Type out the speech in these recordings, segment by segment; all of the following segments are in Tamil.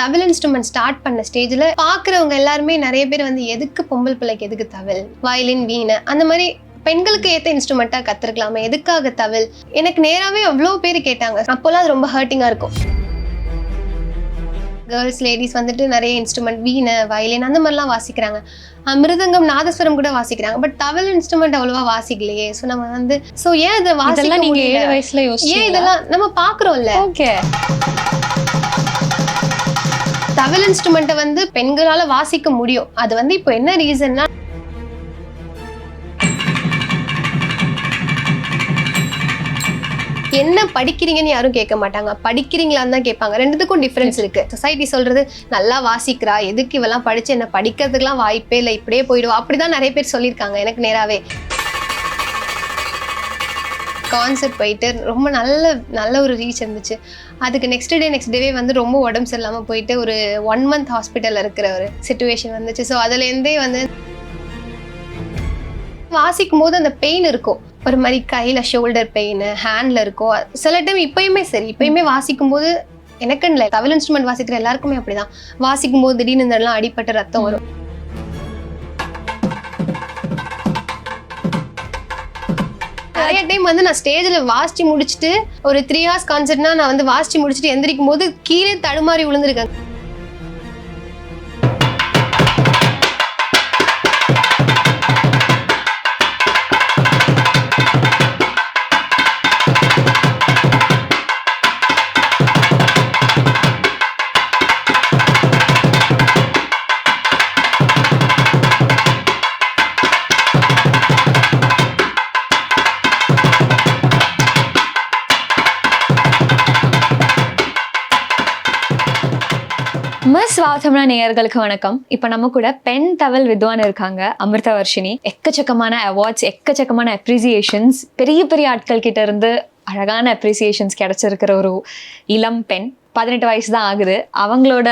தவில் இன்ஸ்ட்ருமெண்ட் ஸ்டார்ட் பண்ண ஸ்டேஜில் பார்க்குறவங்க எல்லாருமே நிறைய பேர் வந்து எதுக்கு பொம்பளை பிள்ளைக்கு எதுக்கு தவில், வயலின், வீணை அந்த மாதிரி பெண்களுக்கு ஏற்ற இன்ஸ்ட்ருமெண்ட்டாக கற்றுருக்கலாமே, எதுக்காக தவில்? எனக்கு நேராகவே அவ்வளோ பேர் கேட்டாங்க. அப்போல்லாம் அது ரொம்ப ஹர்ட்டிங்காக இருக்கும். கேர்ள்ஸ் லேடிஸ் வந்துட்டு நிறைய இன்ஸ்ட்ருமெண்ட் வீணை, வயலின் அந்த மாதிரிலாம் வாசிக்கிறாங்க, மிருதங்கம், நாதஸ்வரம் கூட வாசிக்கிறாங்க. பட் தவில் இன்ஸ்ட்ருமெண்ட் அவ்வளோவா வாசிக்கலையே. ஸோ நம்ம வந்து ஏன் இதை வாசிக்கலாம்? நீங்க 7 வயசுல ஏன் இதெல்லாம் நம்ம பார்க்குறோம்ல. ஓகே, தவில் இன்ஸ்ட்ருமெண்ட்டை வந்து பெண்களால் வாசிக்க முடியும். அது வந்து இப்போ என்ன ரீசன்னா, என்ன படிக்கிறீங்கன்னு யாரும் கேட்க மாட்டாங்க, படிக்கிறீங்களான்னு தான் கேட்பாங்க. ரெண்டுத்துக்கும் டிஃப்ரென்ஸ் இருக்கு. சொசைட்டி சொல்றது நல்லா வாசிக்கிறா, எதுக்கு இவெல்லாம் படிச்சு என்ன, படிக்கிறதுக்குலாம் வாய்ப்பே இல்லை, இப்படியே போயிடுவா, அப்படிதான் நிறைய பேர் சொல்லியிருக்காங்க. எனக்கு நேராவே கான்சர்ட் போயிட்டு ரொம்ப நல்ல ஒரு ரீச் இருந்துச்சு. அதுக்கு நெக்ஸ்ட் டேவே வந்து ரொம்ப உடம்பு சரியில்லாமல் போயிட்டு ஒரு 1 month ஹாஸ்பிட்டலில் இருக்கிற ஒரு சிச்சுவேஷன் வந்துச்சு. ஸோ அதுலேருந்தே வந்து வாசிக்கும் போது அந்த பெயின் இருக்கும், ஒரு மாதிரி கையில் ஷோல்டர் பெயின், ஹேண்டில் இருக்கும். சில டைம் இப்பயுமே வாசிக்கும் போது எனக்குன்னு இல்லை, தவில் இன்ஸ்ட்ருமெண்ட் வாசிக்கிற எல்லாருக்குமே அப்படிதான். வாசிக்கும் போது திடீர்னு இந்த எல்லாம் அடிப்பட்ட ரத்தம் வரும். நிறைய டைம் வந்து நான் ஸ்டேஜில் வாசிச்சு முடிச்சுட்டு ஒரு 3 hours கான்சர்ட்னா நான் வந்து வாசிச்சு முடிச்சுட்டு எந்திரிக்கும் போது கீழே தடுமாறி விழுந்திருக்கேன். மிஸ் வாவ் தமிழா நேயர்களுக்கு வணக்கம். இப்போ நம்ம கூட பெண் தவில் வித்வான் இருக்காங்க, அமிர்தவர்ஷினி. எக்கச்சக்கமான அவார்ட்ஸ், எக்கச்சக்கமான அப்ரிசியேஷன்ஸ், பெரிய பெரிய ஆட்கள் கிட்ட இருந்து அழகான அப்ரிசியேஷன்ஸ் கிடைச்சிருக்கிற ஒரு இளம் பெண். 18 வயசு தான் ஆகுது. அவங்களோட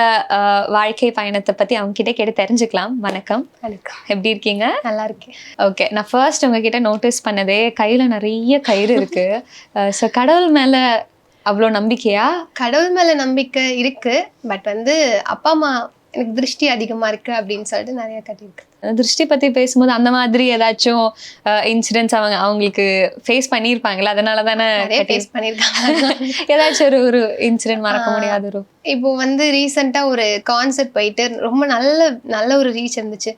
வாழ்க்கை பயணத்தை பற்றி அவங்க கிட்ட கேட்டு தெரிஞ்சுக்கலாம். வணக்கம். எப்படி இருக்கீங்க? நல்லா இருக்கேன். ஓகே, நான் ஃபர்ஸ்ட் உங்ககிட்ட நோட்டீஸ் பண்ணதே கையில் நிறைய கயிறு இருக்கு. ஸோ கடவுள் மேலே அவ்வளோ நம்பிக்கையா? கடவுள் மேல நம்பிக்கை இருக்கு. பட் வந்து அப்பா அம்மா எனக்கு திருஷ்டி அதிகமா இருக்கு அப்படின்னு சொல்லிட்டு நிறைய கட்டியிருக்கு. திருஷ்டி பத்தி பேசும்போது அந்த மாதிரி ஏதாச்சும் இன்சிடென்ட்ஸ் அவங்களுக்கு ஃபேஸ் பண்ணியிருப்பாங்களா? அதனால தானே ஃபேஸ் பண்ணியிருக்காங்க. ஏதாச்சும் ஒரு இன்சிடென்ட் மறக்க முடியாத ஒரு? இப்போ வந்து ரீசெண்டாக ஒரு கான்சர்ட் போயிட்டு ரொம்ப நல்ல ஒரு ரீச் இருந்துச்சு.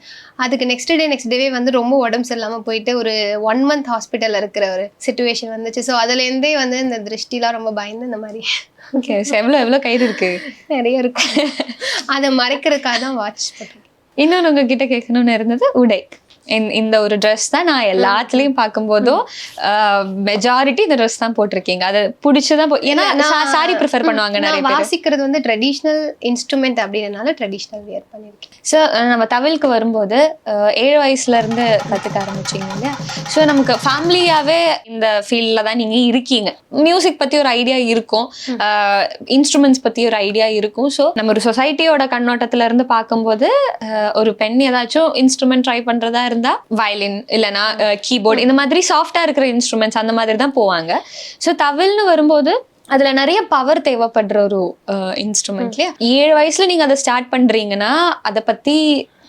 அதுக்கு நெக்ஸ்ட் டேவே வந்து ரொம்ப உடம்பு சரியில்லாமல் போயிட்டு ஒரு 1 month ஹாஸ்பிட்டலில் இருக்கிற ஒரு சிச்சுவேஷன் வந்துச்சு. ஸோ அதுலேருந்தே வந்து இந்த திருஷ்டிலாம் ரொம்ப பயந்து இந்த மாதிரி. ஓகே, எவ்வளோ கயிறு இருக்கு? நிறைய இருக்கு. அதை மறைக்கிறதுக்காக தான் வாட்ச் பண்ணுறேன். இன்னொன்று உங்ககிட்ட கேட்கணும்னு இருந்தது உடை. இந்த ஒரு ட்ரெஸ் தான் நான் எல்லாத்துலயும் பார்க்கும்போதும் மெஜாரிட்டி இந்த ட்ரெஸ் தான் போட்டிருக்கீங்க. அது பிடிச்சதான் ஏன்னா சாரி ப்ரிஃபர் பண்ணுவாங்க நிறைய பேர். வாசிக்கிறது வந்து ட்ரெடிஷ்னல் இன்ஸ்ட்ருமெண்ட் அப்படின்றனால ட்ரெடிஷ்னல் வியர் பண்ணியிருக்கேன். ஸோ நம்ம தவிலுக்கு வரும்போது 7 வயசுல இருந்து கற்றுக்க ஆரம்பிச்சிங்க இல்லையா? ஸோ நமக்கு ஃபேமிலியாவே இந்த ஃபீல்டில் தான் நீங்கள் இருக்கீங்க. மியூசிக் பற்றி ஒரு ஐடியா இருக்கும், இன்ஸ்ட்ருமெண்ட்ஸ் பற்றி ஒரு ஐடியா இருக்கும். ஸோ நம்ம ஒரு சொசைட்டியோட கண்ணோட்டத்துல இருந்து பார்க்கும்போது ஒரு பெண் ஏதாச்சும் இன்ஸ்ட்ருமெண்ட் ட்ரை பண்ணுறதா இருந்தா வயலின் இல்லைன்னா கீபோர்டு இந்த மாதிரி சாஃப்டா இருக்கிற இன்ஸ்ட்ருமெண்ட்ஸ் அந்த மாதிரி தான் போவாங்க. ஸோ தவில்னு வரும்போது அதுல நிறைய பவர் தேவைப்படுற ஒரு இன்ஸ்ட்ருமெண்ட் இல்லையா? 7 வயசுல நீங்க அதை ஸ்டார்ட் பண்றீங்கன்னா அதை பத்தி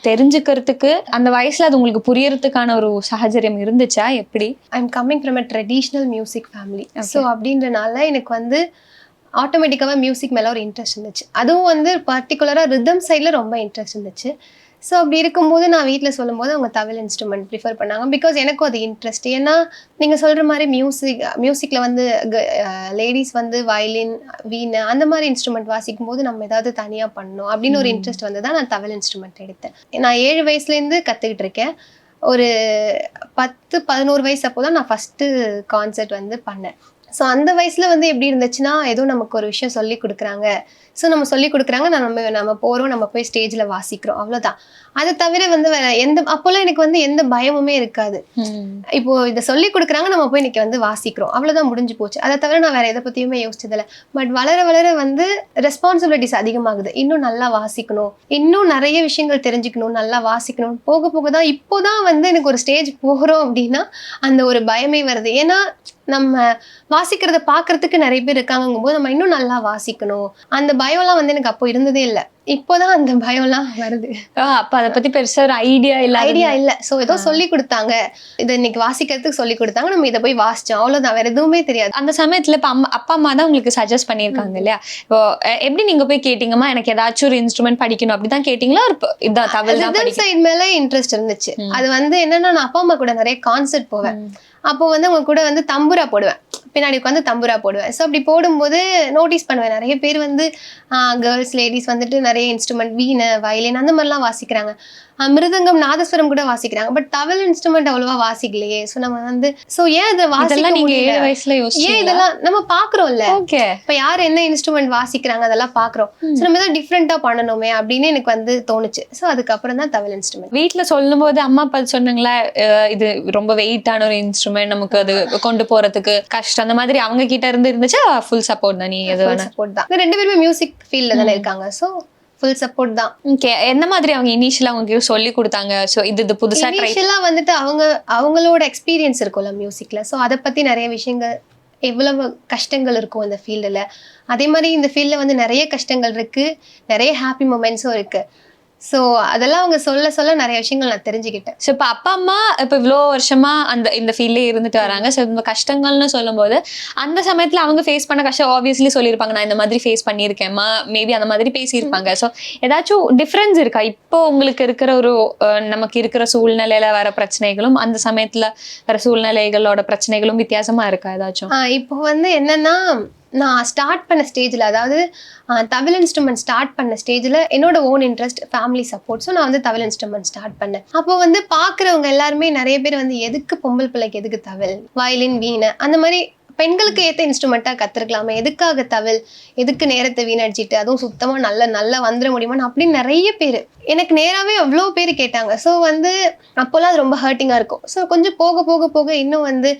தெரிஞ்சுக்கிறதுக்கு அந்த வயசுல அது உங்களுக்கு புரியறதுக்கான ஒரு சாஹச்சரியம் இருந்துச்சா? எப்படி? I am coming from a traditional music family. So அப்படின்றனால எனக்கு வந்து ஆட்டோமேட்டிக்காக மியூசிக் மேலே ஒரு இன்ட்ரெஸ்ட் இருந்துச்சு. அதுவும் வந்து பர்டிகுலராக ரிதம் சைடில் ரொம்ப இன்ட்ரெஸ்ட் இருந்துச்சு. ஸோ அப்படி இருக்கும்போது நான் வீட்டில் சொல்லும்போது அவங்க தவில் இன்ஸ்ட்ருமெண்ட் ப்ரிஃபர் பண்ணாங்க. பிகாஸ் எனக்கும் அது இன்ட்ரெஸ்ட். ஏன்னா நீங்கள் சொல்கிற மாதிரி மியூசிக்கில் வந்து லேடிஸ் வந்து வயலின், வீணை அந்த மாதிரி இன்ஸ்ட்ருமெண்ட் வாசிக்கும் போது நம்ம ஏதாவது தனியாக பண்ணணும் அப்படின்னு ஒரு இன்ட்ரெஸ்ட் வந்து தான் நான் தவில் இன்ஸ்ட்ருமெண்ட் எடுத்தேன். நான் 7 வயசுலேருந்து கற்றுக்கிட்டு இருக்கேன். ஒரு 10-11 வயசு அப்போ தான் நான் ஃபஸ்ட்டு கான்சர்ட் வந்து பண்ணேன். ஸோ அந்த வயசில் வந்து எப்படி இருந்துச்சுன்னா, ஏதோ நமக்கு ஒரு விஷயம் சொல்லி கொடுக்குறாங்க, ஸோ நம்ம சொல்லி கொடுக்குறாங்க, நம்ம போகிறோம், நம்ம போய் ஸ்டேஜில் வாசிக்கிறோம், அவ்வளோதான். அதை தவிர வந்து அப்போல்லாம் எனக்கு வந்து எந்த பயமுமே இருக்காது. இப்போ இதை சொல்லி கொடுக்குறாங்க, நம்ம போய் இன்னைக்கு வந்து வாசிக்கிறோம், அவ்வளோதான், முடிஞ்சு போச்சு. அதை தவிர நான் வேற எதை பற்றியுமே யோசிச்சதில்லை. பட் வளர வளர வந்து ரெஸ்பான்சிபிலிட்டிஸ் அதிகமாகுது. இன்னும் நல்லா வாசிக்கணும், இன்னும் நிறைய விஷயங்கள் தெரிஞ்சுக்கணும், நல்லா வாசிக்கணும். போக போக தான் இப்போதான் வந்து எனக்கு ஒரு ஸ்டேஜ் போகிறோம் அப்படின்னா அந்த ஒரு பயமே வருது. ஏன்னா நம்ம வாசிக்கிறத பாக்குறதுக்கு நிறைய பேர் இருக்காங்கும் போது நம்ம இன்னும் நல்லா வாசிக்கணும். அந்த பயம்லாம் வந்து எனக்கு அப்போ இருந்ததே இல்லை. இப்போதான் அந்த பயம்லாம் வருது. அப்ப அதை பத்தி பெருசா ஒரு ஐடியா இல்ல. சோ ஏதோ சொல்லி கொடுத்தாங்க, இதை இன்னைக்கு வாசிக்கிறதுக்கு சொல்லி கொடுத்தாங்க, நம்ம இதை போய் வாசிச்சோம், அவ்வளவுதான், வேற எதுவுமே தெரியாது. அந்த சமயத்துல இப்ப அப்பா அம்மா தான் உங்களுக்கு சஜஸ்ட் பண்ணிருக்காங்க இல்லையா? இப்போ எப்படி நீங்க போய் கேட்டீங்கம்மா எனக்கு ஏதாச்சும் ஒரு இன்ஸ்ட்ருமெண்ட் படிக்கணும் அப்படிதான் கேட்டீங்களா? இதான் தவில் தான் சைடு மேல இன்ட்ரெஸ்ட் இருந்துச்சு. அது வந்து என்னன்னா, நான் அப்பா அம்மா கூட நிறைய கான்சர்ட் போவேன். அப்போ வந்து அவங்க கூட வந்து தம்புரா போடுவேன், பின்னாடி உட்காந்து தம்புரா போடுவேன். ஸோ அப்படி போடும்போது நோட்டீஸ் பண்ணுவேன், நிறைய பேர் வந்து கேர்ள்ஸ் லேடிஸ் வந்துட்டு நிறைய இன்ஸ்ட்ருமெண்ட், வீணை, வயலின் அந்த மாதிரிலாம் வாசிக்கிறாங்க, மிருதங்கம், நாதஸ்வரம் கூட வாசிக்கிறாங்க. பட் தவில் இன்ஸ்ட்ருமெண்ட் அவ்வளவா வாசிக்கலையே. ஸோ நம்ம வந்து ஏன் இதை வாசிக்க நீங்க 7 வயசுல யோசிச்சீங்க? ஏன் இதெல்லாம் நம்ம பாக்குறோம்ல, இப்ப யார் என்ன இன்ஸ்ட்ருமெண்ட் வாசிக்கிறாங்க அதெல்லாம் பாக்குறோம். ஸோ நம்ம தான் டிஃப்ரெண்டா பண்ணணுமே அப்படின்னு எனக்கு வந்து தோணுச்சு. ஸோ அதுக்கப்புறம் தான் தவில் இன்ஸ்ட்ருமெண்ட். வீட்டுல சொல்லும் போது அம்மா அப்பா சொன்னாங்களா இது ரொம்ப வெயிட்டான ஒரு இன்ஸ்ட்ருமெண்ட், நமக்கு அது கொண்டு போறதுக்கு கஷ்டம், அந்த மாதிரி அவங்க கிட்ட இருந்து இருந்துச்சா? ஃபுல் சப்போர்ட் தான்? நீ எது சப்போர்ட் தான். ரெண்டு பேருமே மியூசிக் ஃபீல்ட்ல தானே இருக்காங்க. ஸோ ஃபுல் சப்போர்ட் தான். ஓகே. என்ன மாதிரி அவங்க இனிஷியலா உங்களுக்கு சொல்லி கொடுத்தாங்க? சோ இது புதுசா ட்ரை இனிஷியலா வந்துட்டு அவங்களோட எக்ஸ்பீரியன்ஸ் இருக்கும்ல மியூசிக்ல. சோ அதை பத்தி நிறைய விஷயங்கள், எவ்வளவு கஷ்டங்கள் இருக்கும் அந்த ஃபீல்டுல, அதே மாதிரி இந்த ஃபீல்ட்ல வந்து நிறைய கஷ்டங்கள் இருக்கு, நிறைய ஹாப்பி மொமெண்ட்ஸும் இருக்கு. ஸோ அதெல்லாம் அவங்க சொல்ல சொல்ல நிறைய விஷயங்கள் நான் தெரிஞ்சுக்கிட்டேன். ஸோ இப்போ அப்பா அம்மா இப்போ இவ்வளோ வருஷமா இந்த ஃபீல்ட்லேயே இருந்துட்டு வராங்க. ஸோ இந்த கஷ்டங்கள்னு சொல்லும்போது அந்த சமயத்தில் அவங்க ஃபேஸ் பண்ண கஷ்டம் ஆப்வியஸ்லி சொல்லியிருப்பாங்க, நான் இந்த மாதிரி ஃபேஸ் பண்ணியிருக்கேன்மா, மேபி அந்த மாதிரி பேசியிருப்பாங்க. ஸோ ஏதாச்சும் டிஃப்ரென்ஸ் இருக்கா இப்போ உங்களுக்கு இருக்கிற ஒரு நமக்கு இருக்கிற சூழ்நிலையில வர பிரச்சனைகளும் அந்த சமயத்தில் வர சூழ்நிலைகளோட பிரச்சனைகளும் வித்தியாசமா இருக்கா ஏதாச்சும்? இப்போ வந்து என்னன்னா, நான் ஸ்டார்ட் பண்ண ஸ்டேஜில், அதாவது தவில் இன்ஸ்ட்ருமெண்ட் ஸ்டார்ட் பண்ண ஸ்டேஜில் என்னோட own interest, family support. So நான் வந்து தவில் இன்ஸ்ட்ருமெண்ட் ஸ்டார்ட் பண்ணேன். அப்போ வந்து பார்க்குறவங்க எல்லாருமே நிறைய பேர் வந்து எதுக்கு பொம்பளை பிள்ளைக்கு எதுக்கு தவில், வயலின், வீணை, அந்த மாதிரி பெண்களுக்கு ஏற்ற இன்ஸ்ட்ருமெண்ட்டாக கற்றுருக்கலாமே, எதுக்காக தவில், எதுக்கு நேரத்தை வீணடிச்சிட்டு, அதுவும் சுத்தமாக நல்லா வந்துட முடியுமான்னு அப்படின்னு நிறைய பேர் எனக்கு நேராகவே அவ்வளோ பேர் கேட்டாங்க. ஸோ வந்து அப்போல்லாம் அது ரொம்ப ஹர்ட்டிங்காக இருக்கும். ஸோ கொஞ்சம் போக போக போக இன்னும் வந்து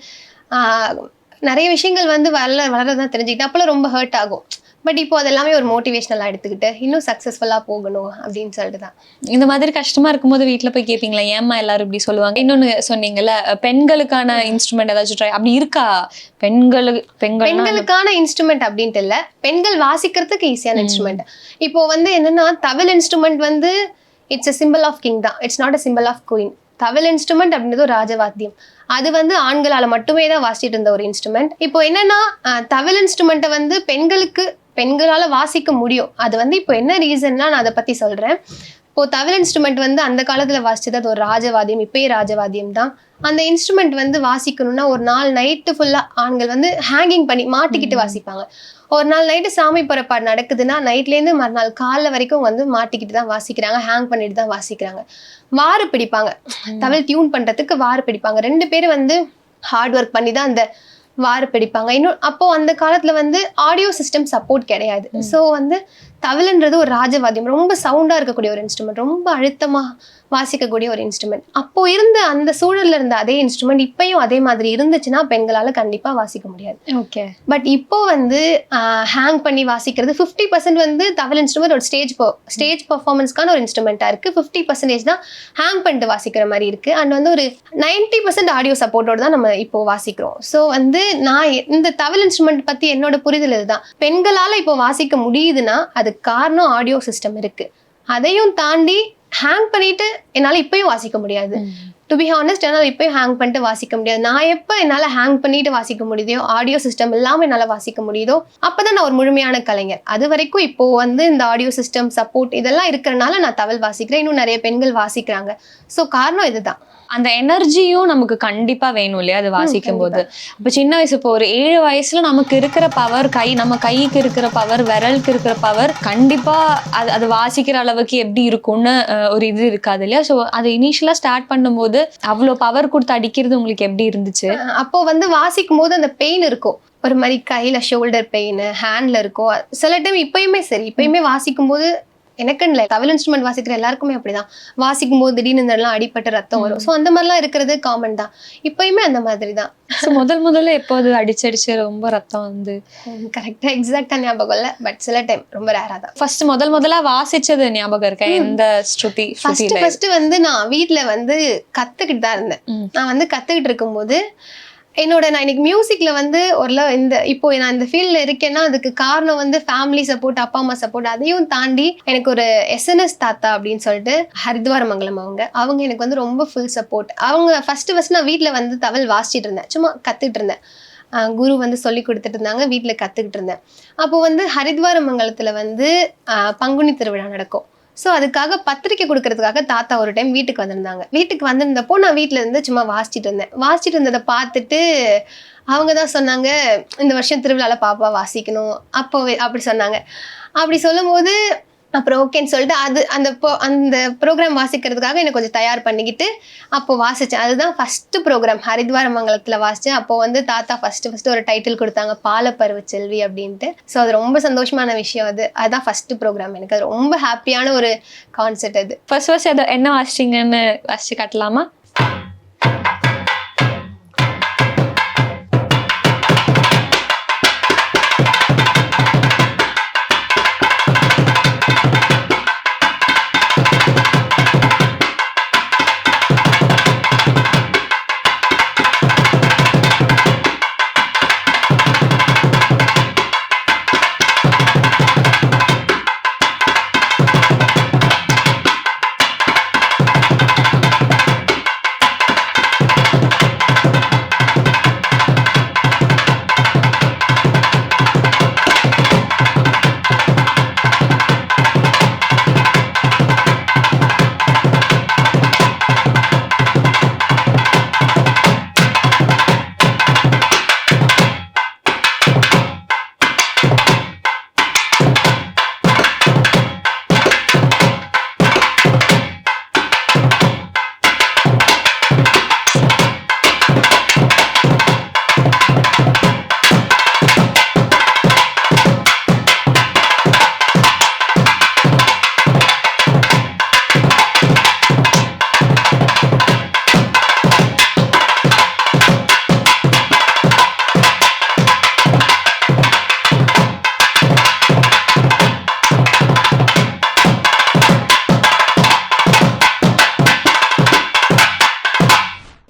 நிறைய விஷயங்கள் வந்து வளரதான் தெரிஞ்சுக்கிட்டு அப்போல்லாம் ரொம்ப ஹர்ட் ஆகும். பட் இப்போ அதெல்லாமே ஒரு மோட்டிவேஷனலாக எடுத்துக்கிட்டு இன்னும் சக்ஸஸ்ஃபுல்லாக போகணும் அப்படின்னு சொல்லிட்டு தான். இந்த மாதிரி கஷ்டமா இருக்கும்போது வீட்டில் போய் கேட்பீங்களா, ஏம்மா எல்லாரும் இப்படி சொல்லுவாங்க? இன்னொன்று சொன்னீங்கல்ல, பெண்களுக்கான இன்ஸ்ட்ருமெண்ட் ஏதாச்சும் ட்ரை அப்படி இருக்கா? பெண்களுக்கான இன்ஸ்ட்ருமெண்ட் அப்படின்ட்டு இல்லை, பெண்கள் வாசிக்கிறதுக்கு ஈஸியான இன்ஸ்ட்ருமெண்ட். இப்போ வந்து என்னன்னா, தவில் இன்ஸ்ட்ருமெண்ட் வந்து it's a symbol of king தான், it's not a symbol of queen. Thavil instrument அப்படின்றது ஒரு ராஜவாத்தியம். அது வந்து ஆண்களால் மட்டுமே தான் வாசிட்டு இருந்த ஒரு இன்ஸ்ட்ருமெண்ட். இப்போ என்னன்னா, தவில் இன்ஸ்ட்ருமெண்ட்டை வந்து பெண்களால் வாசிக்க முடியும். அது வந்து இப்போ என்ன ரீசன்னா நான் அதை பற்றி சொல்கிறேன். இப்போது தவில் இன்ஸ்ட்ருமெண்ட் வந்து அந்த காலத்தில் வாசிச்சது அது ஒரு ராஜவாத்தியம், இப்போயே ராஜவாத்தியம் தான். அந்த இன்ஸ்ட்ருமெண்ட் வந்து வாசிக்கணும்னா ஒரு நாள் நைட்டு ஃபுல்லாக ஆண்கள் வந்து ஹேங்கிங் பண்ணி மாட்டிக்கிட்டு வாசிப்பாங்க. ஒரு நாள் நைட்டு சாமி புறப்பாடு நடக்குதுன்னா நைட்லேருந்து மறுநாள் காலைல வரைக்கும் வந்து மாட்டிக்கிட்டு தான் வாசிக்கிறாங்க, ஹேங் பண்ணிட்டு தான் வாசிக்கிறாங்க. வாறு பிடிப்பாங்க, தவில் டியூன் பண்ணுறதுக்கு வாறு பிடிப்பாங்க. 2 பேர் வந்து ஹார்ட் ஒர்க் பண்ணி தான் அந்த வாறு பிடிப்பாங்க. இன்னும் அப்போ அந்த காலத்துல வந்து ஆடியோ சிஸ்டம் சப்போர்ட் கிடையாது. ஸோ வந்து தவில்ன்றது ஒரு ராஜவாத்தியம், ரொம்ப சவுண்டா இருக்கக்கூடிய ஒரு இன்ஸ்ட்ருமெண்ட், ரொம்ப அழுத்தமா வாசிக்கக்கூடிய ஒரு இன்ஸ்ட்ருமெண்ட். அப்போ இருந்த அந்த சூழல்ல இருந்த அதே இன்ஸ்ட்ருமெண்ட் இப்பயும் அதே மாதிரி இருந்துச்சுன்னா பெண்களால கண்டிப்பா வாசிக்க முடியாது. ஓகே. பட் இப்போ வந்து ஹேங் பண்ணி வாசிக்கிறது 50% வந்து தவில் இன்ஸ்ட்ருமெண்ட் ஒரு ஸ்டேஜ் பர்ஃபார்மன்ஸ்க்கான ஒரு இன்ஸ்ட்ருமெண்டா இருக்கு, 50% தான் ஹேங் பண்ணிட்டு வாசிக்கிற மாதிரி இருக்கு. அண்ட் வந்து ஒரு 90% ஆடியோ சப்போர்ட்டோட தான் நம்ம இப்போ வாசிக்கிறோம். ஸோ வந்து நான் இந்த தவில் இன்ஸ்ட்ருமெண்ட் பத்தி என்னோட புரிதல் இதுதான். பெண்களால இப்போ வாசிக்க முடியுதுன்னா அது காரணம் ஆடியோ சிஸ்டம் இருக்கு. அதையும் தாண்டி ஹேங் பண்ணிட்டு என்னால் இப்பயும் வாசிக்க முடியாது. டு பி ஹானஸ்ட், என்னால் இப்பயும் ஹேங் பண்ணிட்டு வாசிக்க முடியாது. நான் எப்போ என்னால் ஹேங் பண்ணிட்டு வாசிக்க முடியுதோ, ஆடியோ சிஸ்டம் இல்லாமல் என்னால் வாசிக்க முடியுதோ, அப்போதான் நான் ஒரு முழுமையான கலைஞர். அது வரைக்கும் இப்போ வந்து இந்த ஆடியோ சிஸ்டம் சப்போர்ட் இதெல்லாம் இருக்கிறனால நான் தவில் வாசிக்கிறேன். இன்னும் நிறைய பெண்கள் வாசிக்கிறாங்க. ஸோ காரணம் இதுதான். அந்த எனர்ஜியும் நமக்கு கண்டிப்பா வேணும் இல்லையா அது வாசிக்கும் போது? இப்போ சின்ன வயசு, இப்போ ஒரு 7 வயசுல நமக்கு இருக்கிற பவர், நம்ம கைக்கு இருக்கிற பவர், விரலுக்கு இருக்கிற பவர் கண்டிப்பா அது வாசிக்கிற அளவுக்கு எப்படி இருக்கும்னு ஒரு இது இருக்காது இல்லையா? ஸோ அது இனிஷியலா ஸ்டார்ட் பண்ணும்போது அவ்வளோ பவர் கொடுத்து அடிக்கிறது உங்களுக்கு எப்படி இருந்துச்சு? அப்போ வந்து வாசிக்கும் போது அந்த பெயின் இருக்கும், ஒரு மாதிரி கையில ஷோல்டர் பெயின், ஹேண்ட்ல இருக்கும். சில டைம் இப்பயுமே வாசிக்கும் போது எனக்குன்னு இல்லை, தவில் இன்ஸ்ட்ருமெண்ட் வாசிக்கிற எல்லாருக்குமே அப்படிதான். வாசிக்கும் போது திடீர்னு இதெல்லாம் அடிப்பட்ட ரத்தம் வரும். ஸோ அந்த மாதிரிலாம் இருக்கிறது காமன் தான். இப்பயுமே அந்த மாதிரி தான். ஸோ முதல்ல எப்போது அடிச்சடிச்சு ரொம்ப ரத்தம் வந்து? கரெக்டாக எக்ஸாக்டாக ஞாபகம் இல்லை, பட் சில டைம் ரொம்ப ரேராக தான். ஃபர்ஸ்ட் முதல்ல வாசிச்சது ஞாபகம் இருக்கா? எந்த ஸ்ருதி? ஃபர்ஸ்ட் வந்து நான் வீட்டில் வந்து கற்றுக்கிட்டு தான் இருந்தேன். நான் வந்து கற்றுக்கிட்டு இருக்கும்போது நான் இன்னைக்கு மியூசிக்ல வந்து இப்போ நான் இந்த ஃபீல்ட்ல இருக்கேன்னா அதுக்கு காரணம் வந்து ஃபேமிலி சப்போர்ட், அப்பா அம்மா சப்போர்ட். அதையும் தாண்டி எனக்கு ஒரு எஸ்என்எஸ் தாத்தா அப்படின்னு சொல்லிட்டு ஹரித்வாரமங்கலம் அவங்க எனக்கு வந்து ரொம்ப ஃபுல் சப்போர்ட். அவங்க ஃபர்ஸ்ட் நான் வீட்டில் வந்து தவள் வாசிச்சுட்டு இருந்தேன், சும்மா கத்துட்டு இருந்தேன். குரு வந்து சொல்லி கொடுத்துட்டு இருந்தாங்க, வீட்டில் கத்துக்கிட்டு இருந்தேன். அப்போ வந்து ஹரித்வாரமங்கலத்துல வந்து பங்குனி திருவிழா நடக்கும். ஸோ அதுக்காக பத்திரிக்கை கொடுக்கறதுக்காக தாத்தா ஒரு டைம் வீட்டுக்கு வந்திருந்தாங்க. வீட்டுக்கு வந்திருந்தப்போ நான் வீட்டில் இருந்து சும்மா வாசிச்சுட்டு இருந்தேன். வாசிச்சுட்டு இருந்ததை பார்த்துட்டு அவங்க தான் சொன்னாங்க, இந்த வருஷம் திருவிழாவில் பாப்பா வாசிக்கணும் அப்படி சொன்னாங்க. அப்படி சொல்லும்போது அப்புறம் ஓகேன்னு சொல்லிட்டு அந்த ப்ரோக்ராம் வாசிக்கிறதுக்காக எனக்கு கொஞ்சம் தயார் பண்ணிக்கிட்டு அப்போ வாசித்தேன். அதுதான் ஃபஸ்ட்டு ப்ரோக்ராம் ஹரித்வாரமங்கலத்தில் வாசித்தேன். அப்போ வந்து தாத்தா ஃபஸ்ட்டு ஒரு டைட்டில் கொடுத்தாங்க, பாலப்பருவ செல்வி அப்படின்ட்டு. ஸோ அது ரொம்ப சந்தோஷமான விஷயம். அதுதான் ஃபஸ்ட்டு ப்ரோக்ராம். எனக்கு அது ரொம்ப ஹாப்பியான ஒரு கான்செப்ட். அது ஃபர்ஸ்ட் அதை என்ன வாசிச்சிங்கன்னு வாசிச்சு காட்டலாமா?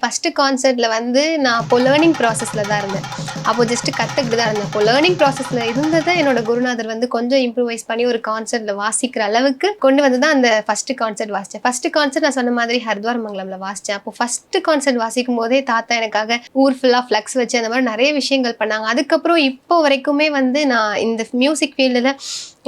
ஃபஸ்ட்டு கான்சர்ட்டில் வந்து நான் அப்போ லேர்னிங் ப்ராசஸில் தான் இருந்தேன். அப்போ ஜஸ்ட்டு கற்றுக்கிட்டு தான் இருந்தேன். அப்போ லேர்னிங் ப்ராசஸில் இருந்ததை என்னோட குருநாதர் வந்து கொஞ்சம் இம்ப்ரூவைஸ் பண்ணி ஒரு கான்சர்ட்டில் வாசிக்கிற அளவுக்கு கொண்டு வந்து தான் அந்த ஃபஸ்ட்டு கான்சர்ட் வாசித்தேன். ஃபஸ்ட்டு கான்சர்ட் நான் சொன்ன மாதிரி ஹரித்வாரமங்கலமில் வாசித்தேன். அப்போ ஃபஸ்ட்டு கான்சர்ட் வாசிக்கும் போதே தாத்தா எனக்காக ஊர் ஃபுல்லாக ஃப்ளக்ஸ் வச்சு அந்த மாதிரி நிறைய விஷயங்கள் பண்ணாங்க. அதுக்கப்புறம் இப்போ வரைக்குமே வந்து நான் இந்த மியூசிக் ஃபீல்டில்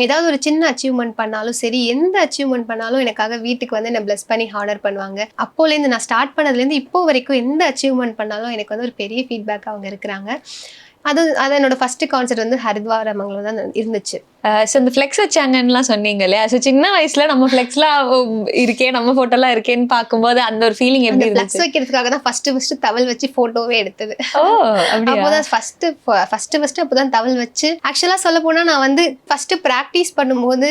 ஏதாவது ஒரு சின்ன அச்சீவ்மெண்ட் பண்ணாலும் சரி, எந்த அச்சீவ்மெண்ட் பண்ணாலும் எனக்காக வீட்டுக்கு வந்து என்னை பிளஸ் பண்ணி ஹானர் பண்ணுவாங்க. அப்போலேருந்து நான் ஸ்டார்ட் பண்ணதுலேருந்து இப்போ வரைக்கும் எந்த அச்சீவ்மெண்ட் பண்ணாலும் எனக்கு வந்து ஒரு பெரிய ஃபீட்பேக் அவங்க இருக்கிறாங்க. அது என்னோட ஃபர்ஸ்ட் கான்சர்ட் வந்து ஹரித்வாரமங்கலம் தான் இருந்துச்சு. ஸோ இந்த ஃப்ளெக்ஸ் வச்சாங்கன்னுலாம் சொன்னீங்க இல்லையா? ஸோ சின்ன வயசுல நம்ம ஃப்ளெக்ஸ்லாம் இருக்கே, நம்ம ஃபோட்டோலாம் இருக்கேன்னு பார்க்கும்போது அந்த ஒரு ஃபீலிங் எப்படி இருந்துச்சு? ஃப்ளெக்ஸ் வைக்கிறதுக்காக தான் ஃபர்ஸ்ட் தவள் வச்சு ஃபோட்டோவே எடுத்தது. அப்போதான் ஃபர்ஸ்ட் அப்போதான் தவள் வச்சு. ஆக்சுவலாக சொல்ல போனா நான் வந்து ஃபர்ஸ்ட் ப்ராக்டிஸ் பண்ணும்போது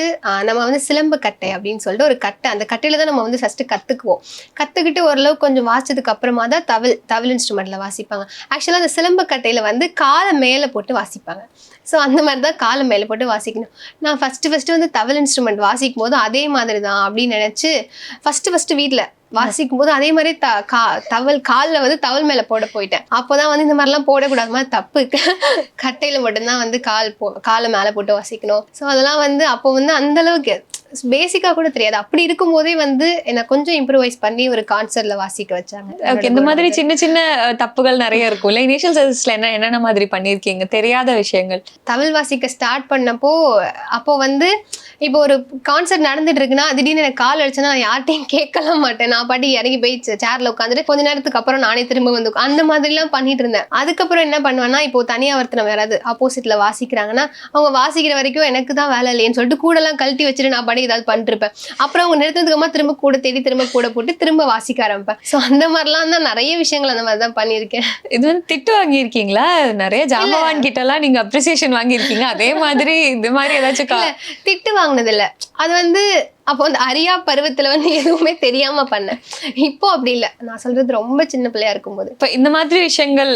நம்ம வந்து சிலம்பு கட்டை அப்படின்னு சொல்லிட்டு ஒரு கட்டை, அந்த கட்டையில தான் நம்ம வந்து ஃபர்ஸ்ட் கற்றுக்கிட்டு ஓரளவு கொஞ்சம் வாசிச்சதுக்கு அப்புறமா தான் தவில் இன்ஸ்ட்ருமெண்ட்ல வாசிப்பாங்க. ஆக்சுவலாக அந்த சிலம்பு கட்டையில வந்து காலை மேலே போட்டு வாசிப்பாங்க. ஸோ அந்த மாதிரி தான் காலை மேலே போட்டு வாசிக்கணும். நான் ஃபஸ்ட்டு வந்து தவில் இன்ஸ்ட்ருமெண்ட் வாசிக்கும் போது அதே மாதிரி தான் அப்படின்னு நினச்சி ஃபஸ்ட்டு வீட்டில் வாசிக்கும் போது அதே மாதிரி தவள் காலில் வந்து தவள் மேலே போட போயிட்டேன். அப்போதான் வந்து இந்த மாதிரிலாம் போடக்கூடாது, மாதிரி தப்பு, கட்டையில் மட்டும்தான் வந்து காலை மேலே போட்டு வாசிக்கணும். ஸோ அதெல்லாம் வந்து அப்போ வந்து அந்தளவுக்கு பேசிக்காக கூட தெரியாது. அப்படி இருக்கும் போதே வந்து என்னை கொஞ்சம் இம்ப்ரூவைஸ் பண்ணி ஒரு கான்சர்ட்ல வாசிக்க வச்சாங்க. ஓகே, இந்த மாதிரி சின்ன சின்ன தப்புகள் நிறைய இருக்கும்ல. இனிஷியல் சர்வீஸ்ல என்னென்ன மாதிரி பண்ணியிருக்கீங்க, தெரியாத விஷயங்கள்? தமிழ் வாசிக்க ஸ்டார்ட் பண்ணப்போ அப்போ வந்து இப்போ ஒரு கான்சர்ட் நடந்துட்டு இருக்குன்னா திடீர்னு எனக்கு கால் அடிச்சுன்னா நான் யார்ட்டையும் கேட்கலாம் மாட்டேன். நான் பாட்டி இறங்கி போய் சேர்ல உட்காந்துட்டு கொஞ்ச நேரத்துக்கு அப்புறம் நானே திரும்ப வந்து அந்த மாதிரிலாம் பண்ணிட்டு இருந்தேன். அதுக்கப்புறம் என்ன பண்ணுவேன்னா, இப்போ தனியா ஒருத்தர் யாராவது ஆப்போசிட்ல வாசிக்கிறாங்கன்னா அவங்க வாசிக்கிற வரைக்கும் எனக்கு தான் வேலை இல்லையேன்னு சொல்லிட்டு கூடலாம் கழட்டி வச்சுட்டு நான் ஏதாவது பண்ணிருப்பேன். அப்புறம் அவங்க நிறுத்ததுக்கு அம்மா திரும்ப கூட தேடி திரும்ப கூட போட்டு திரும்ப வாசிக்க ஆரம்பிப்பேன். ஸோ அந்த மாதிரிலாம் தான் நிறைய விஷயங்கள் அந்த மாதிரி தான் பண்ணியிருக்கேன். இது வந்து திட்டு வாங்கியிருக்கீங்களா? நிறைய ஜாம்பவான் கிட்ட எல்லாம் நீங்க அப்ரிசியேஷன் வாங்கியிருக்கீங்க. அதே மாதிரி இந்த மாதிரி ஏதாச்சும் திட்டு வாங்கினது இல்லை. அது வந்து அப்போ அந்த அறியா பருவத்துல வந்து எதுவுமே தெரியாம பண்ணேன். இப்போ அப்படி இல்லை, நான் சொல்றது ரொம்ப சின்ன பிள்ளையா இருக்கும்போது. இப்போ இந்த மாதிரி விஷயங்கள்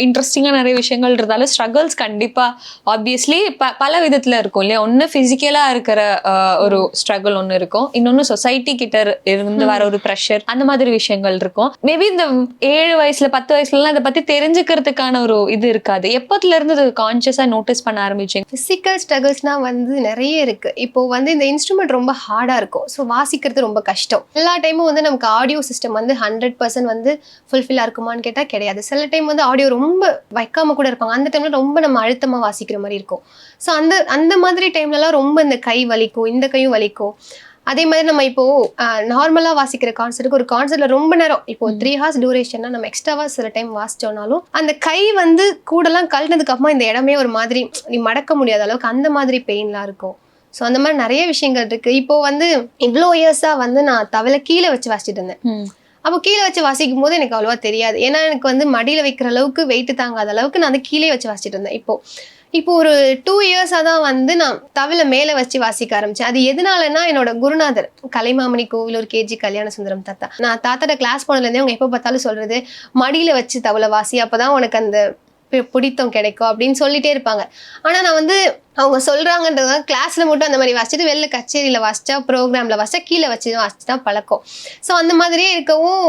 இன்ட்ரெஸ்டிங்காக நிறைய விஷயங்கள் இருந்தாலும் ஸ்ட்ரகிள்ஸ் கண்டிப்பா ஆப்வியஸ்லி பல விதத்துல இருக்கும் இல்லையா? ஒன்று ஃபிசிக்கலாக இருக்கிற ஒரு ஸ்ட்ரகிள் ஒன்று இருக்கும், இன்னொன்று சொசைட்டி கிட்ட இருந்து வர ஒரு ப்ரெஷர், அந்த மாதிரி விஷயங்கள் இருக்கும். மேபி இந்த 7 வயசுல 10 வயசுலலாம் அதை பத்தி தெரிஞ்சுக்கிறதுக்கான ஒரு இது இருக்காது. எப்போதுல இருந்து அது கான்சியஸா நோட்டீஸ் பண்ண ஆரம்பிச்சீங்க? ஃபிசிக்கல் ஸ்ட்ரகிள்ஸ்னா வந்து நிறைய இருக்கு. இப்போ வந்து இந்த இன்ஸ்ட்ருமெண்ட் ரொம்ப ஹார்டா இருக்கும். ஸோ வாசிக்கிறது ரொம்ப கஷ்டம். எல்லா டைமும் வந்து நமக்கு ஆடியோ சிஸ்டம் வந்து 100% வந்து ஃபுல்ஃபில்லாக இருக்குமான்னு கேட்டால் கிடையாது. சில டைம் வந்து ஆடியோ ரொம்ப வைக்காம கூட இருப்பாங்க. அந்த டைம்ல ரொம்ப நம்ம அழுத்தமாக வாசிக்கிற மாதிரி இருக்கும். ஸோ அந்த மாதிரி டைம்லலாம் ரொம்ப இந்த கை வலிக்கும், இந்த கையும் வலிக்கும். அதே மாதிரி நம்ம இப்போ நார்மலாக வாசிக்கிற கான்சர்ட்டுக்கு ஒரு கான்சர்ட்ல ரொம்ப நேரம், இப்போ 3 hours டியூரேஷன்னா நம்ம எக்ஸ்ட்ராவா சில டைம் வாசிச்சோம்னாலும் அந்த கை வந்து கூடலாம் கழட்டினதுக்கு அப்புறமா இந்த இடமே ஒரு மாதிரி நீ மடக்க முடியாத அளவுக்கு அந்த மாதிரி பெயின்லாம் இருக்கும். ஸோ அந்த மாதிரி நிறைய விஷயங்கள் இருக்கு. இப்போ வந்து இவ்வளோ இயர்ஸாக வந்து நான் தவளை கீழே வச்சு வாசிச்சுட்டு இருந்தேன். அப்போ கீழே வச்சு வாசிக்கும் போது எனக்கு அவ்வளோவா தெரியாது. ஏன்னா எனக்கு வந்து மடியில் வைக்கிற அளவுக்கு வெயிட் தாங்காத அளவுக்கு நான் வந்து கீழே வச்சு வாசிச்சுட்டு இருந்தேன். இப்போ ஒரு 2 இயர்ஸாக தான் வந்து நான் தவளை மேலே வச்சு வாசிக்க ஆரம்பித்தேன். அது எதனாலன்னா என்னோட குருநாதர் கலைமாமணி கோவிலூர் கேஜி கல்யாண சுந்தரம் தாத்தா. நான் தாத்தாட்ட கிளாஸ் போனதுலேருந்தே அவங்க எப்போ பார்த்தாலும் சொல்கிறது, மடியில் வச்சு தவளை வாசி, அப்போ தான் உனக்கு அந்த பிடித்தம் கிடைக்கும் அப்படின்னு சொல்லிட்டே இருப்பாங்க. ஆனால் நான் வந்து அவங்க சொல்கிறாங்கன்றதுனால கிளாஸில் மட்டும் அந்த மாதிரி வாசிச்சுட்டு வெளில கச்சேரியில் வாசிச்சா, ப்ரோக்ராமில் வாசிச்சா கீழே வச்சு வாசிச்சு தான் பழக்கம். ஸோ அந்த மாதிரியே இருக்கவும்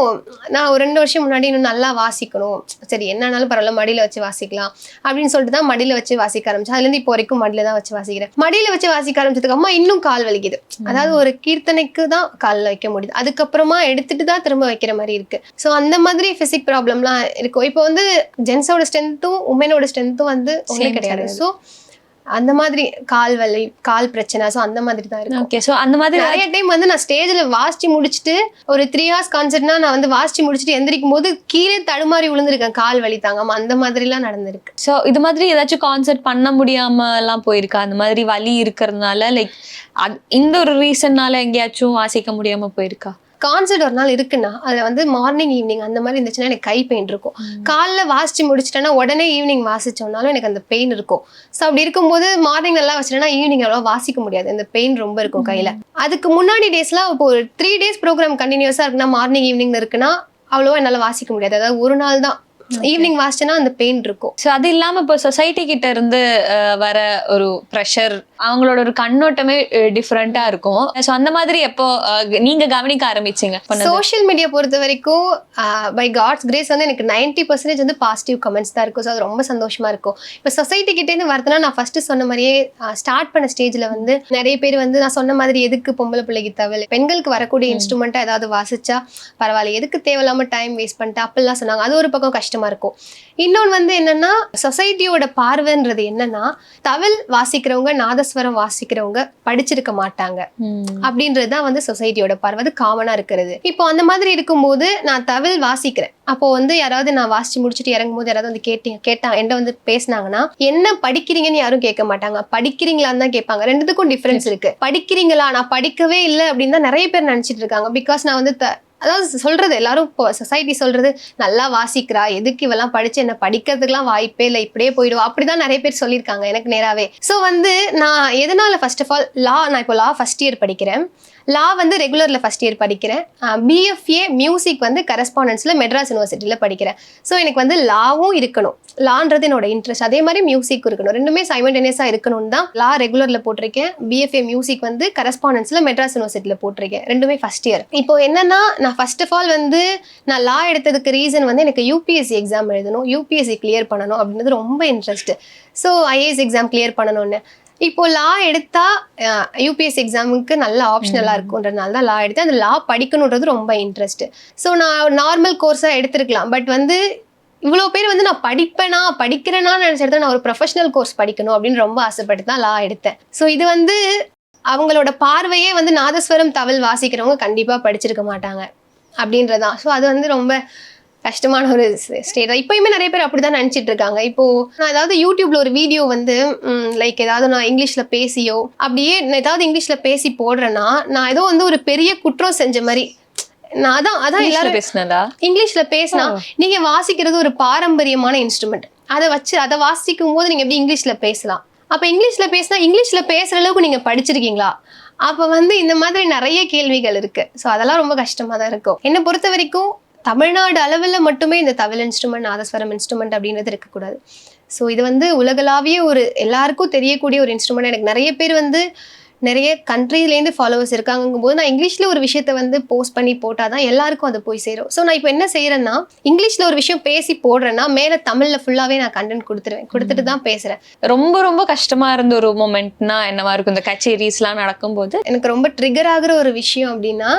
நான் ஒரு 2 வருஷம் முன்னாடி இன்னும் நல்லா வாசிக்கணும், சரி என்னன்னாலும் பரவாயில்ல மடியில் வச்சு வாசிக்கலாம் அப்படின்னு சொல்லிட்டு தான் மடியில் வச்சு வாசிக்க ஆரம்பிச்சேன். அதுலேருந்து இப்போ வரைக்கும் மடியில் தான் வச்சு வாசிக்கிறேன். மடியில் வச்சு வாசிக்க ஆரம்பிச்சதுக்கு அம்மா இன்னும் கால் வலிக்குது. அதாவது ஒரு கீர்த்தனைக்கு தான் காலில் வைக்க முடியுது, அதுக்கப்புறமா எடுத்துட்டு தான் திரும்ப வைக்கிற மாதிரி இருக்கு. ஸோ அந்த மாதிரி ஃபிசிக் ப்ராப்ளம்லாம் இருக்கும். இப்போ வந்து ஜென்ஸோட ஸ்ட்ரென்த்தும் உமனோட ஸ்ட்ரென்த்தும் வந்து ஒன்றே கிடையாது. ஸோ அந்த மாதிரி கால் வலி, கால் பிரச்சனை, ஸோ அந்த மாதிரி தான் இருக்கு. ஓகே. ஸோ அந்த மாதிரி நிறைய டைம் வந்து நான் ஸ்டேஜில் வாசிச்சு முடிச்சுட்டு ஒரு 3 hours கான்சர்ட்னா நான் வந்து வாசிச்சு முடிச்சுட்டு எந்திரிக்கும் போது கீழே தடுமாறி விழுந்திருக்கேன், கால் வலி தாங்காம. அந்த மாதிரிலாம் நடந்திருக்கு. ஸோ இது மாதிரி ஏதாச்சும் கான்சர்ட் பண்ண முடியாம எல்லாம் போயிருக்கா? அந்த மாதிரி வலி இருக்கிறதுனால லைக் இந்த ஒரு ரீசன்னால எங்கேயாச்சும் வாசிக்க முடியாம போயிருக்கா? கான்சர்ட் ஒரு நாள் இருக்குன்னா அதில் வந்து மார்னிங் ஈவினிங் அந்த மாதிரி இருந்துச்சுன்னா எனக்கு கை பெயின் இருக்கும். காலைல வாசிச்சு முடிச்சிட்டேன்னா உடனே ஈவினிங் வாசிச்சோம்னாலும் எனக்கு அந்த பெயின் இருக்கும். ஸோ அப்படி இருக்கும்போது மார்னிங் நல்லா வச்சுட்டேன்னா ஈவினிங் அவ்வளோ வாசிக்க முடியாது, இந்த பெயின் ரொம்ப இருக்கும் கையில். அதுக்கு முன்னாடி டேஸ்லாம் இப்போ ஒரு 3 days ப்ரோக்ராம் கண்டினியூஸாக இருக்குன்னா மார்னிங் ஈவினிங் இருக்குன்னா அவ்வளோவா என்னால் வாசிக்க முடியாது. அதாவது ஒரு நாள் தான் ஈவினிங் வாசிச்சேன்னா அந்த பெயின் இருக்கும். ஸோ அது இல்லாம இப்போ சொசைட்டி கிட்ட இருந்து வர ஒரு ப்ரெஷர், அவங்களோட ஒரு கண்ணோட்டமே டிஃப்ரெண்டா இருக்கும். ஸோ அந்த மாதிரி எப்போ நீங்க கவனிக்க ஆரம்பிச்சீங்க? சோஷியல் மீடியா பொறுத்த வரைக்கும் பை காட்ஸ் கிரேஸ் வந்து எனக்கு 90% வந்து பாசிட்டிவ் கமெண்ட்ஸ் தான் இருக்கும். ஸோ அது ரொம்ப சந்தோஷமா இருக்கும். இப்போ சொசைட்டி கிட்டேருந்து வரதுனா நான் ஃபர்ஸ்ட் சொன்ன மாதிரியே ஸ்டார்ட் பண்ண ஸ்டேஜில் வந்து நிறைய பேர் வந்து நான் சொன்ன மாதிரி எதுக்கு பொம்பளை பிள்ளைக்கு தவளை, பெண்களுக்கு வரக்கூடிய இன்ஸ்ட்ருமெண்ட்டாக ஏதாவது வாசிச்சா பரவாயில்ல, எதுக்கு தேவையில்லாம டைம் வேஸ்ட் பண்ணிட்டு அப்படிலாம் சொன்னாங்க. அது ஒரு பக்கம் கஷ்டமா இருக்கும். இன்னொன்று வந்து என்னன்னா சொசைட்டியோட பார்வைன்றது என்னன்னா தவில் வாசிக்கிறவங்க, நாதஸ்வரம் வாசிக்கிறவங்க படிச்சிருக்க மாட்டாங்க அப்படின்றது தான் வந்து சொசைட்டியோட பார்வை. அது காமனா இருக்கிறது. இப்போ அந்த மாதிரி இருக்கும்போது நான் தவில் வாசிக்கிறேன், அப்போ வந்து யாராவது நான் வாசிச்சு முடிச்சுட்டு இறங்கும் போது யாராவது வந்து கேட்டாங்க என்கிட்ட வந்து பேசினாங்கன்னா என்ன படிக்கிறீங்கன்னு யாரும் கேட்க மாட்டாங்க, படிக்கிறீங்களான்னு தான் கேட்பாங்க. ரெண்டுத்துக்கும் டிஃபரன்ஸ் இருக்கு. படிக்கிறீங்களா, நான் படிக்கவே இல்லை அப்படின்னு தான் நிறைய பேர் நினைச்சிட்டு இருக்காங்க. பிகாஸ் நான் வந்து அதாவது சொல்றது எல்லாரும் இப்போ சொசைட்டி சொல்றது நல்லா வாசிக்கிறா, எதுக்கு இவெல்லாம் படிச்சு என்ன படிக்கிறதுக்குலாம் வாய்ப்பே இல்லை, இப்படியே போயிடுவா, அப்படிதான் நிறைய பேர் சொல்லியிருக்காங்க எனக்கு நேராவே. ஸோ வந்து நான் எதனால ஃபர்ஸ்ட் ஆஃப் ஆல் நான் இப்போ லா ஃபர்ஸ்ட் இயர் படிக்கிறேன். லா வந்து ரெகுலரில் ஃபர்ஸ்ட் இயர் படிக்கிறேன். பிஎஃப்ஏ மியூசிக் வந்து கரஸ்பாண்டன்ஸில் மெட்ராஸ் யூனிவர்சிட்டியில் படிக்கிறேன். ஸோ எனக்கு வந்து லாவும் இருக்கணும், லான்றது என்னோட இன்ட்ரெஸ்ட், அதே மாதிரி மியூசிக் இருக்கணும், ரெண்டுமே சைமல்டேனியஸாக இருக்கணும்னு தான் லா ரெகுலரில் போட்டிருக்கேன். பிஎஃப்ஏ மியூசிக் வந்து கரஸ்பாண்டன்ஸில் மெட்ராஸ் யூனிவர்சிட்டியில் போட்டிருக்கேன், ரெண்டுமே ஃபர்ஸ்ட் இயர். இப்போ என்னன்னா நான் ஃபர்ஸ்ட் ஆஃப் ஆல் வந்து நான் லா எடுத்ததுக்கு ரீசன் வந்து எனக்கு யூபிஎஸ்சி எக்ஸாம் எழுதணும், யூபிஎஸ்சி கிளியர் பண்ணணும் அப்படின்றது ரொம்ப interest. So IAS exam clear பண்ணணும்னு. இப்போ லா எடுத்தா யூபிஎஸ்சி எக்ஸாமுக்கு நல்ல ஆப்ஷனலாக இருக்குன்றதுனால தான் லா எடுத்தேன். அந்த லா படிக்கணுன்றது ரொம்ப இன்ட்ரெஸ்ட். ஸோ நான் நார்மல் கோர்ஸாக எடுத்திருக்கலாம், பட் வந்து இவ்வளோ பேர் வந்து நான் படிக்கிறேன்னா நினச்சிட்டு நான் ஒரு ப்ரொஃபஷனல் கோர்ஸ் படிக்கணும் அப்படின்னு ரொம்ப ஆசைப்பட்டு தான் லா எடுத்தேன். ஸோ இது வந்து அவங்களோட பார்வையே வந்து நாதஸ்வரம் தவில் வாசிக்கிறவங்க கண்டிப்பாக படிச்சிருக்க மாட்டாங்க அப்படின்றதான். ஸோ அது வந்து ரொம்ப கஷ்டமான ஒரு ஸ்டேட் தான். இப்போயுமே நிறைய பேர் அப்படி தான் நினச்சிட்டு இருக்காங்க. இப்போது நான் ஏதாவது யூடியூப்ல ஒரு வீடியோ வந்து லைக் ஏதாவது நான் இங்கிலீஷில் பேசியோ அப்படியே ஏதாவது இங்கிலீஷில் பேசி போடுறேன்னா நான் ஏதோ வந்து ஒரு பெரிய குற்றம் செஞ்ச மாதிரி. நான் அதான் எல்லாரும் இங்கிலீஷ்ல பேசினா நீங்க வாசிக்கிறது ஒரு பாரம்பரியமான இன்ஸ்ட்ருமெண்ட், அதை வாசிக்கும் போது நீங்க எப்படி இங்கிலீஷ்ல பேசலாம்? அப்ப இங்கிலீஷ்ல பேசினா இங்கிலீஷ்ல பேசுற அளவுக்கு நீங்க படிச்சிருக்கீங்களா அப்போ வந்து இந்த மாதிரி நிறைய கேள்விகள் இருக்கு. ஸோ அதெல்லாம் ரொம்ப கஷ்டமா தான் இருக்கும். என்னை பொறுத்த வரைக்கும் தமிழ்நாடு அளவில் மட்டுமே இந்த தவில் இன்ஸ்ட்ருமெண்ட், நாதஸ்வரம் இன்ஸ்ட்ருமெண்ட் அப்படின்றது இருக்கக்கூடாது. ஸோ இது வந்து உலகளாவிய ஒரு எல்லாருக்கும் தெரியக்கூடிய ஒரு இன்ஸ்ட்ருமெண்ட். எனக்கு நிறைய பேர் வந்து நிறைய கண்ட்ரிலேருந்து ஃபாலோவர்ஸ் இருக்காங்கும் போது நான் இங்கிலீஷில் ஒரு விஷயத்த வந்து போஸ்ட் பண்ணி போட்டால் தான் எல்லாருக்கும் அது போய் சேரும். ஸோ நான் இப்போ என்ன செய்கிறேன்னா, இங்கிலீஷில் ஒரு விஷயம் பேசி போடுறேன்னா மேலே தமிழில் ஃபுல்லாகவே நான் கண்டென்ட் கொடுத்துட்டு தான் பேசுகிறேன். ரொம்ப ரொம்ப கஷ்டமா இருந்த ஒரு மொமெண்ட்னா என்னவா இருக்கும் இந்த கச்சேரிஸ்லாம் நடக்கும்போது? எனக்கு ரொம்ப ட்ரிகர் ஆகுற ஒரு விஷயம் அப்படின்னா,